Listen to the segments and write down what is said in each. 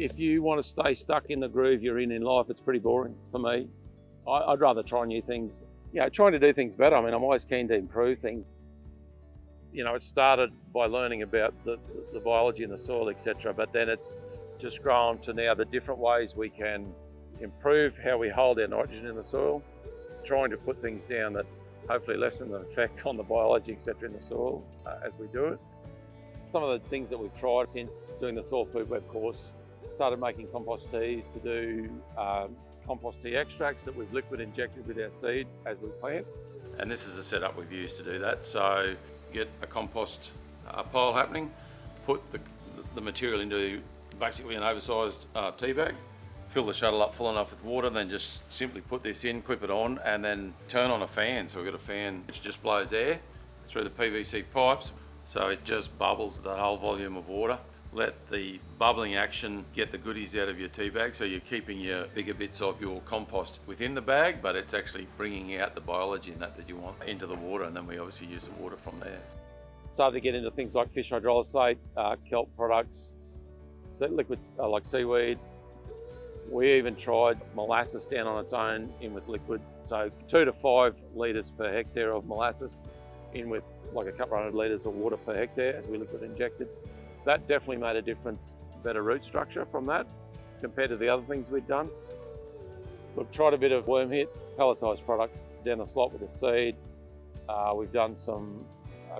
if you want to stay stuck in the groove you're in life, it's pretty boring for me. I'd rather try new things, trying to do things better. I mean, I'm always keen to improve things. It started by learning about the biology in the soil, etc. But then it's just grown to now the different ways we can improve how we hold our nitrogen in the soil, trying to put things down that hopefully lessen the effect on the biology, etc. in the soil as we do it. Some of the things that we've tried since doing the Soil Food Web course, started making compost teas to do compost tea extracts that we've liquid injected with our seed as we plant. And this is the setup we've used to do that. So get a compost pile happening, put the material into basically an oversized tea bag, fill the shuttle up full enough with water, then just simply put this in, clip it on, and then turn on a fan. So we've got a fan which just blows air through the PVC pipes, so it just bubbles the whole volume of water. Let the bubbling action get the goodies out of your tea bag, so you're keeping your bigger bits of your compost within the bag, but it's actually bringing out the biology in that you want into the water, and then we obviously use the water from there. Started to get into things like fish hydrolysate, kelp products, liquids like seaweed. We even tried molasses down on its own in with liquid, so 2 to 5 litres per hectare of molasses in with like a couple hundred litres of water per hectare as we liquid injected. That definitely made a difference, better root structure from that compared to the other things we'd done. We've tried a bit of worm hit, pelletised product down the slot with the seed. We've done some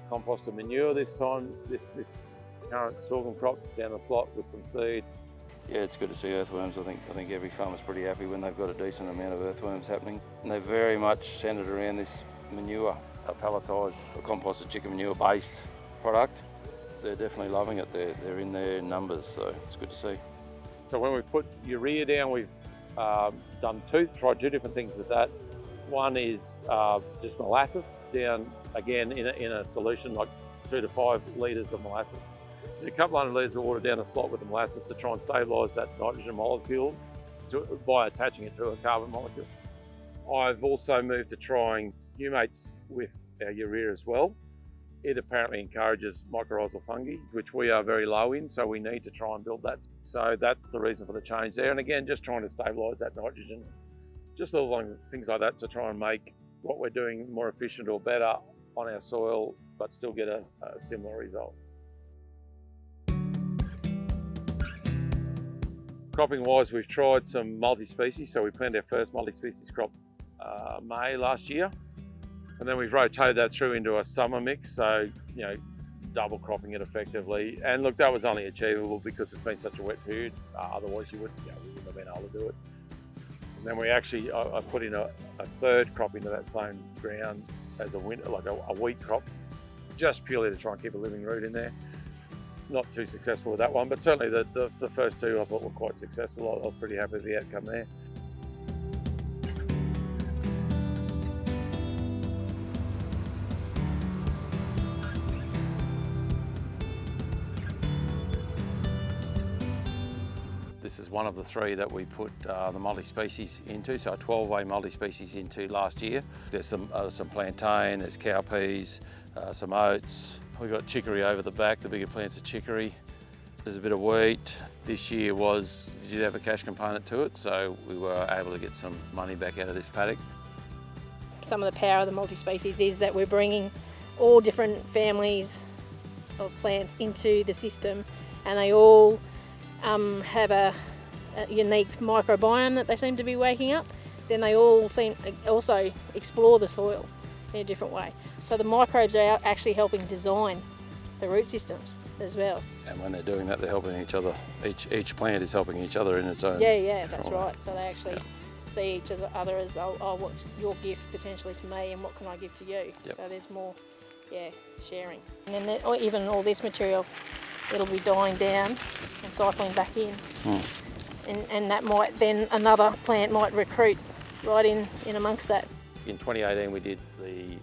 composted manure this time, this current sorghum crop down the slot with some seed. Yeah, it's good to see earthworms. I think every farmer's pretty happy when they've got a decent amount of earthworms happening. And they're very much centred around this manure, a pelletised or composted chicken manure based product. They're definitely loving it. They're in their numbers, so it's good to see. So when we put urea down, we've tried 2 different things with that. One is just molasses down again in a solution like 2 to 5 litres of molasses. A couple hundred litres of water down a slot with the molasses to try and stabilise that nitrogen molecule by attaching it to a carbon molecule. I've also moved to trying humates with our urea as well. It apparently encourages mycorrhizal fungi, which we are very low in, so we need to try and build that. So that's the reason for the change there. And again, just trying to stabilise that nitrogen. Just little things like that to try and make what we're doing more efficient or better on our soil, but still get a similar result. Cropping wise, we've tried some multi-species. So we planted our first multi-species crop May last year. And then we've rotated that through into a summer mix, so double cropping it effectively. And look, that was only achievable because it's been such a wet period. Otherwise, we wouldn't have been able to do it. And then we actually, I put in a third crop into that same ground as a winter, like a wheat crop, just purely to try and keep a living root in there. Not too successful with that one, but certainly the first 2 I thought were quite successful. I was pretty happy with the outcome there. This is one of the 3 that we put the multi-species into, so a 12-way multi-species into last year. There's some plantain, there's cowpeas, some oats. We've got chicory over the back, the bigger plants are chicory. There's a bit of wheat. This year did have a cash component to it, so we were able to get some money back out of this paddock. Some of the power of the multi-species is that we're bringing all different families of plants into the system, and they all have a unique microbiome that they seem to be waking up. Then they all also explore the soil in a different way. So the microbes are actually helping design the root systems as well. And when they're doing that, they're helping each other. Each plant is helping each other in its own. Yeah, that's right. So they actually see each other as, what's your gift potentially to me, and what can I give to you? Yep. So there's more, sharing. And then even all this material, it'll be dying down and cycling back in. And that might then, another plant might recruit right in amongst that. In 2018 we did the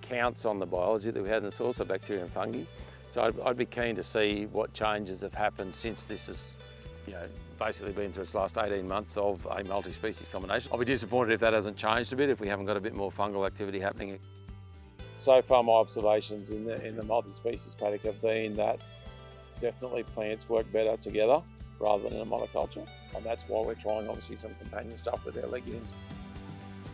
counts on the biology that we had in the soil, so bacteria and fungi. So I'd be keen to see what changes have happened since this has basically been through its last 18 months of a multi-species combination. I'll be disappointed if that hasn't changed a bit, if we haven't got a bit more fungal activity happening. So far my observations in the multi-species paddock have been that definitely plants work better together. rather than in a monoculture. And that's why we're trying obviously some companion stuff with our legumes.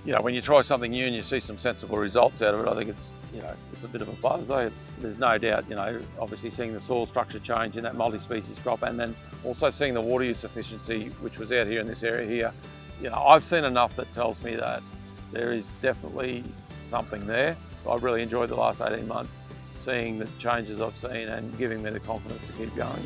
You know, when you try something new and you see some sensible results out of it, I think it's, you know, it's a bit of a buzz. There's no doubt, you know, obviously seeing the soil structure change in that multi-species crop, and then also seeing the water use efficiency, which was out here in this area here. You know, I've seen enough that tells me that there is definitely something there. I've really enjoyed the last 18 months, seeing the changes I've seen and giving me the confidence to keep going.